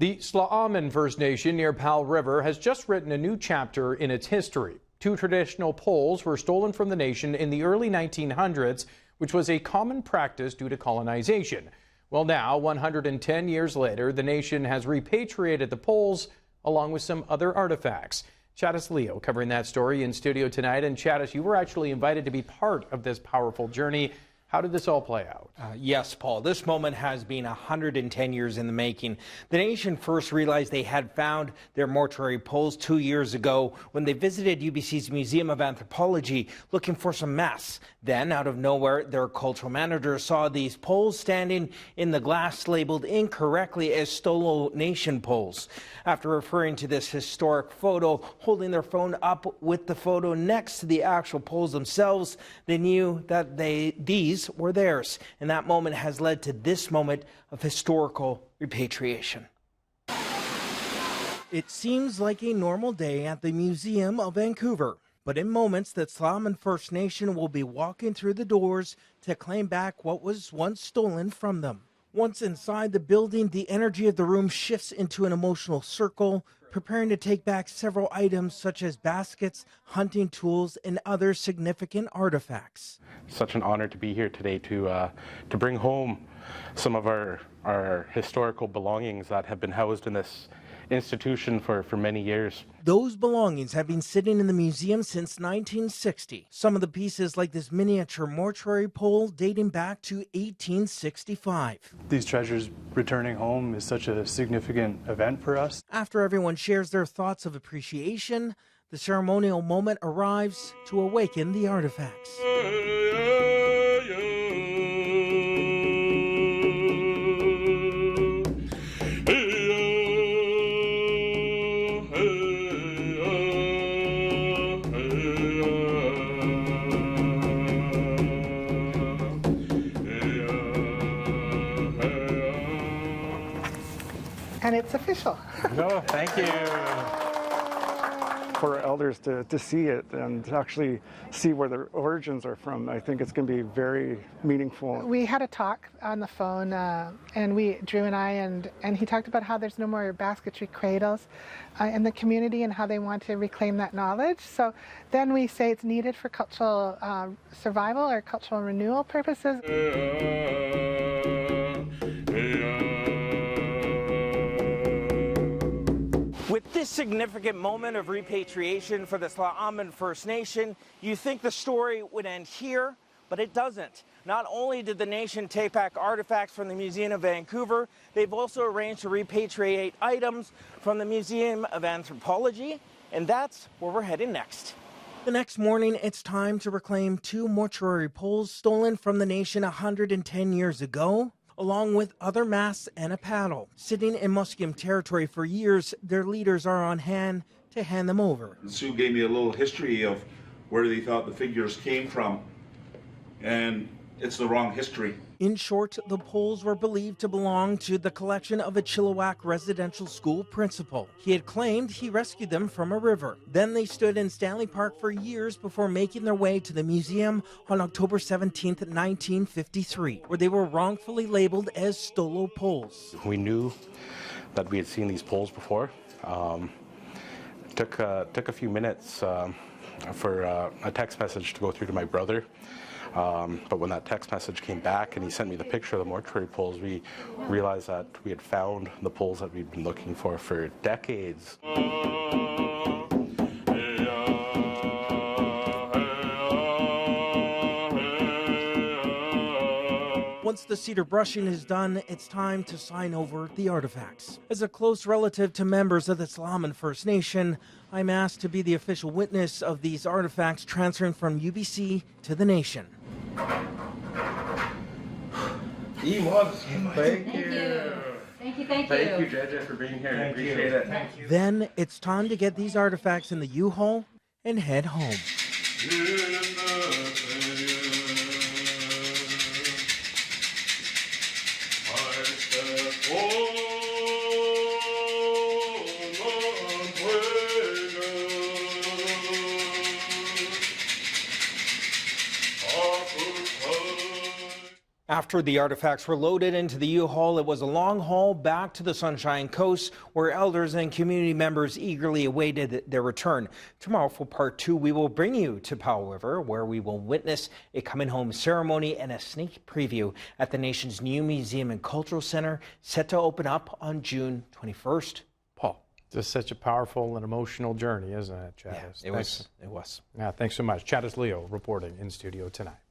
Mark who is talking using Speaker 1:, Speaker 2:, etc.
Speaker 1: The Tla'amin First Nation near Powell River has just written a new chapter in its history. Two traditional poles were stolen from the nation in the early 1900s, which was a common practice due to colonization. Well, now, 110 years later, the nation has repatriated the poles along with some other artifacts. Chattis Leo covering that story in studio tonight. And Chattis, you were actually invited to be part of this powerful journey. How did this all play out?
Speaker 2: Yes, Paul. This moment has been 110 years in the making. The nation first realized they had found their mortuary poles 2 years ago when they visited UBC's Museum of Anthropology looking for some mass. Then, out of nowhere, their cultural manager saw these poles standing in the glass labeled incorrectly as Stolo Nation poles. After referring to this historic photo, holding their phone up with the photo next to the actual poles themselves, they knew that these were theirs. And that moment has led to this moment of historical repatriation. It seems like a normal day at the Museum of Vancouver. But in moments, the Tla'amin First Nation will be walking through the doors to claim back what was once stolen from them. Once inside the building, the energy of the room shifts into an emotional circle, preparing to take back several items such as baskets, hunting tools, and other significant artifacts.
Speaker 3: Such an honor to be here today to bring home some of our historical belongings that have been housed in this institution for many years.
Speaker 2: Those belongings have been sitting in the museum since 1960. Some of the pieces, like this miniature mortuary pole dating back to 1865.
Speaker 4: These treasures returning home is such a significant event for us.
Speaker 2: After everyone shares their thoughts of appreciation, the ceremonial moment arrives to awaken the artifacts.
Speaker 5: And it's official.
Speaker 3: No, thank you.
Speaker 6: For our elders to see it and to actually see where their origins are from, I think it's going to be very meaningful.
Speaker 5: We had a talk on the phone, and Drew and I, and he talked about how there's no more basketry cradles in the community and how they want to reclaim that knowledge. So then we say it's needed for cultural survival or cultural renewal purposes.
Speaker 2: With this significant moment of repatriation for the Tla'amin First Nation, you think the story would end here, but it doesn't. Not only did the nation take back artifacts from the Museum of Vancouver, they've also arranged to repatriate items from the Museum of Anthropology, and that's where we're heading next. The next morning, it's time to reclaim two mortuary poles stolen from the nation 110 years ago, along with other masts and a paddle. Sitting in Musqueam territory for years, their leaders are on hand to hand them over.
Speaker 7: Sue gave me a little history of where they thought the figures came from, and it's the wrong history.
Speaker 2: In short, the poles were believed to belong to the collection of a Chilliwack residential school principal. He had claimed he rescued them from a river. Then they stood in Stanley Park for years before making their way to the museum on October 17th, 1953, where they were wrongfully labeled as Stolo poles.
Speaker 3: We knew that we had seen these poles before. It took a few minutes for a text message to go through to my brother. But when that text message came back and he sent me the picture of the mortuary poles, we realized that we had found the poles that we'd been looking for decades.
Speaker 2: Once the cedar brushing is done, it's time to sign over the artifacts. As a close relative to members of the Tla'amin First Nation, I'm asked to be the official witness of these artifacts transferring from UBC to the nation.
Speaker 3: Thank you.
Speaker 8: Thank you.
Speaker 3: Thank you, Jeja, for being here. I appreciate it. Thank you.
Speaker 2: Then it's time to get these artifacts in the U-Haul and head home. After the artifacts were loaded into the U-Haul, it was a long haul back to the Sunshine Coast, where elders and community members eagerly awaited their return. Tomorrow for part 2, we will bring you to Powell River, where we will witness a coming home ceremony and a sneak preview at the nation's new Museum and Cultural Centre, set to open up on June 21st. Paul.
Speaker 1: Just such a powerful and emotional journey, isn't it, Chattis?
Speaker 2: Yeah, it was.
Speaker 1: Yeah, thanks so much. Chattis Leo reporting in studio tonight.